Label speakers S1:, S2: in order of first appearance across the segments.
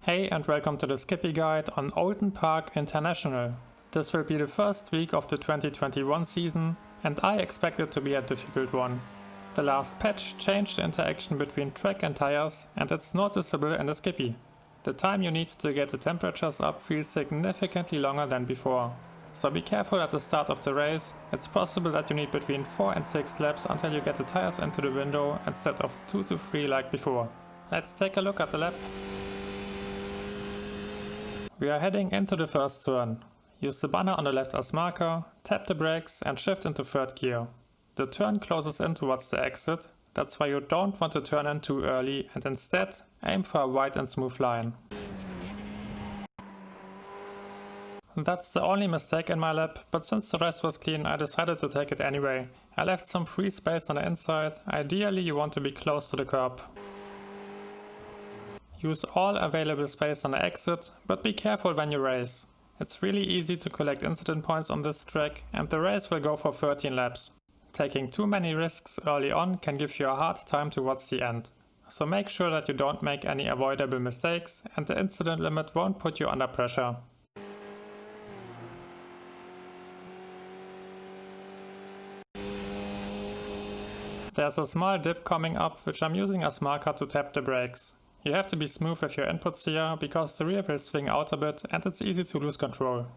S1: Hey and welcome to the Skippy Guide on Oulton Park International. This will be the first week of the 2021 season and I expect it to be a difficult one. The last patch changed the interaction between track and tires and it's noticeable in the Skippy. The time you need to get the temperatures up feels significantly longer than before. So be careful at the start of the race. It's possible that you need between 4 and 6 laps until you get the tires into the window instead of 2 to 3 like before. Let's take a look at the lap. We are heading into the first turn. Use the banner on the left as marker, tap the brakes and shift into third gear. The turn closes in towards the exit, that's why you don't want to turn in too early and instead aim for a wide and smooth line. That's the only mistake in my lap, but since the rest was clean I decided to take it anyway. I left some free space on the inside, ideally you want to be close to the curb. Use all available space on the exit, but be careful when you race. It's really easy to collect incident points on this track and the race will go for 13 laps. Taking too many risks early on can give you a hard time towards the end. So make sure that you don't make any avoidable mistakes and the incident limit won't put you under pressure. There's a small dip coming up which I'm using as marker to tap the brakes. You have to be smooth with your inputs here, because the rear will swing out a bit and it's easy to lose control.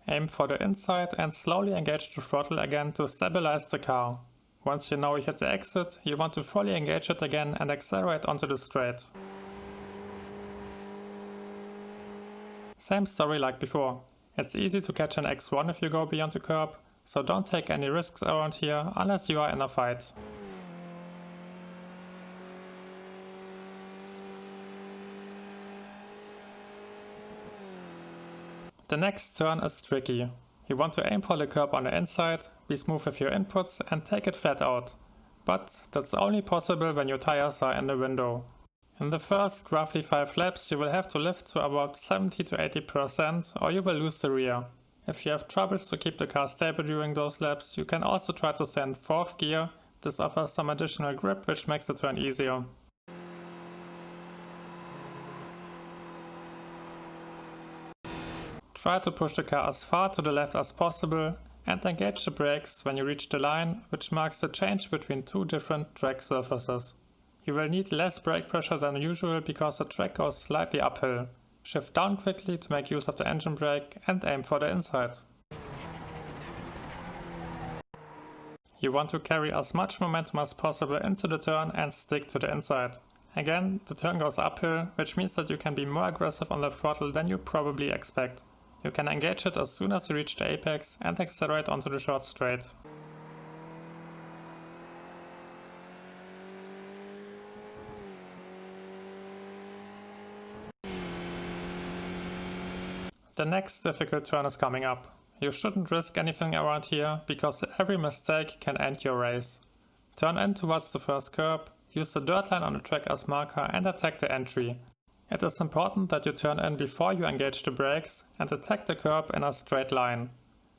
S1: Aim for the inside and slowly engage the throttle again to stabilize the car. Once you know you hit the exit, you want to fully engage it again and accelerate onto the straight. Same story like before. It's easy to catch an X1 if you go beyond the curb, so don't take any risks around here unless you are in a fight. The next turn is tricky. You want to aim for the curb on the inside, be smooth with your inputs and take it flat out. But that's only possible when your tires are in the window. In the first roughly 5 laps you will have to lift to about 70 to 80% or you will lose the rear. If you have troubles to keep the car stable during those laps, you can also try to stay in 4th gear. This offers some additional grip which makes the turn easier. Try to push the car as far to the left as possible and engage the brakes when you reach the line, which marks the change between two different track surfaces. You will need less brake pressure than usual because the track goes slightly uphill. Shift down quickly to make use of the engine brake and aim for the inside. You want to carry as much momentum as possible into the turn and stick to the inside. Again, the turn goes uphill, which means that you can be more aggressive on the throttle than you probably expect. You can engage it as soon as you reach the apex and accelerate onto the short straight. The next difficult turn is coming up. You shouldn't risk anything around here because every mistake can end your race. Turn in towards the first curb, use the dirt line on the track as marker and attack the entry. It is important that you turn in before you engage the brakes and attack the curb in a straight line.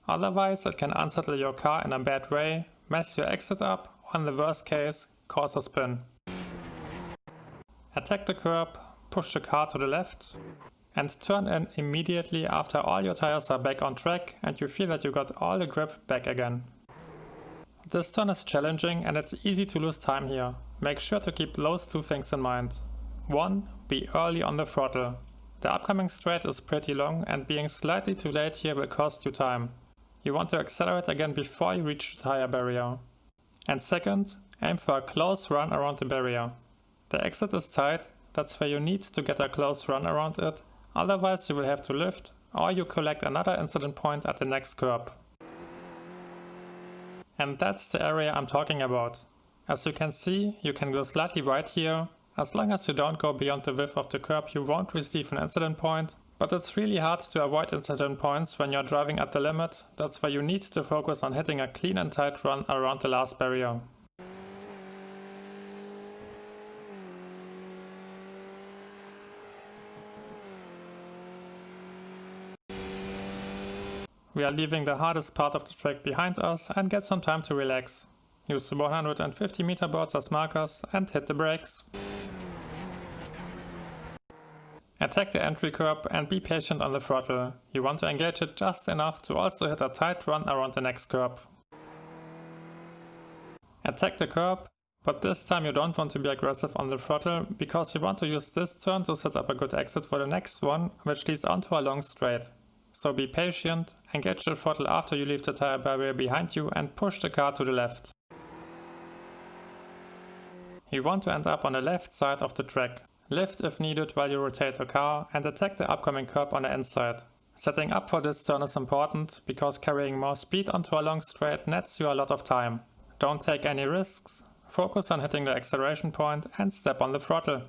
S1: Otherwise it can unsettle your car in a bad way, mess your exit up, or in the worst case, cause a spin. Attack the curb, push the car to the left, and turn in immediately after all your tires are back on track and you feel that you got all the grip back again. This turn is challenging and it's easy to lose time here. Make sure to keep those two things in mind. 1. Be early on the throttle. The upcoming straight is pretty long and being slightly too late here will cost you time. You want to accelerate again before you reach the tire barrier. And second, aim for a close run around the barrier. The exit is tight, that's where you need to get a close run around it, otherwise you will have to lift or you collect another incident point at the next curb. And that's the area I'm talking about. As you can see, you can go slightly right here. As long as you don't go beyond the width of the curb you won't receive an incident point, but it's really hard to avoid incident points when you're driving at the limit, that's why you need to focus on hitting a clean and tight run around the last barrier. We are leaving the hardest part of the track behind us and get some time to relax. Use the 150 meter boards as markers and hit the brakes. Attack the entry curb and be patient on the throttle. You want to engage it just enough to also hit a tight run around the next curb. Attack the curb, but this time you don't want to be aggressive on the throttle because you want to use this turn to set up a good exit for the next one, which leads onto a long straight. So be patient, engage the throttle after you leave the tire barrier behind you and push the car to the left. You want to end up on the left side of the track. Lift if needed while you rotate the car and attack the upcoming curb on the inside. Setting up for this turn is important because carrying more speed onto a long straight nets you a lot of time. Don't take any risks, focus on hitting the acceleration point and step on the throttle.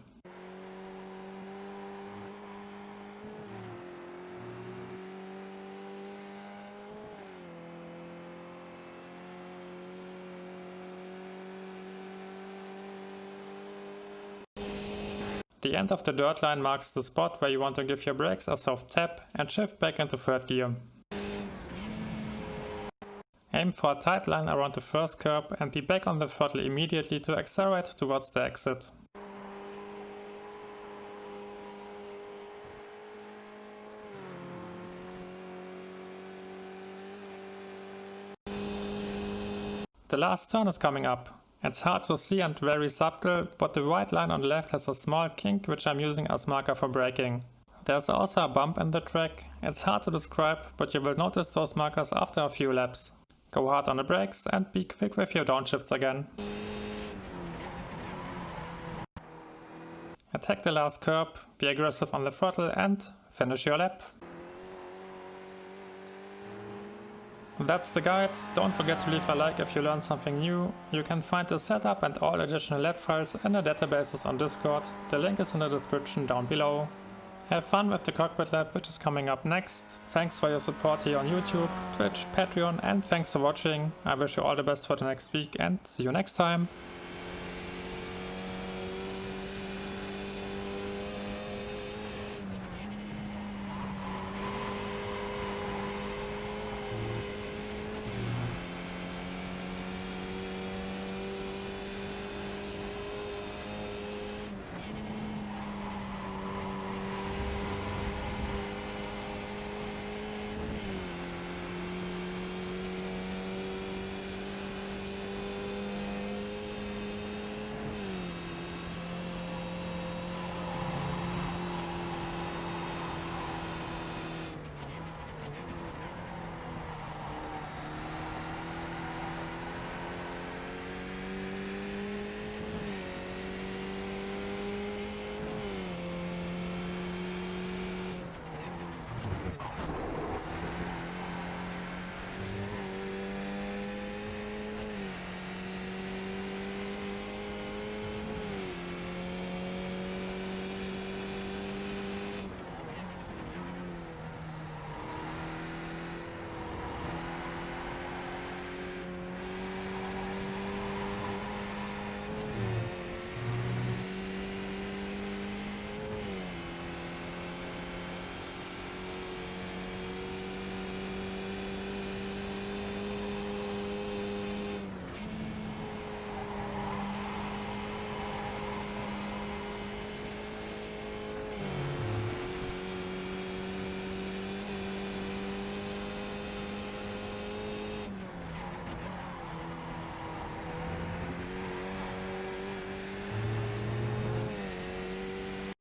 S1: The end of the dirt line marks the spot where you want to give your brakes a soft tap and shift back into third gear. Aim for a tight line around the first curb and be back on the throttle immediately to accelerate towards the exit. The last turn is coming up. It's hard to see and very subtle, but the white line on the left has a small kink which I'm using as marker for braking. There's also a bump in the track. It's hard to describe, but you will notice those markers after a few laps. Go hard on the brakes and be quick with your downshifts again. Attack the last curb, be aggressive on the throttle and finish your lap. That's the guide. Don't forget to leave a like if you learned something new. You can find the setup and all additional lab files in the databases on Discord. The link is in the description down below. Have fun with the Cockpit Lab, which is coming up next. Thanks for your support here on YouTube, Twitch, Patreon, and thanks for watching. I wish you all the best for the next week and see you next time.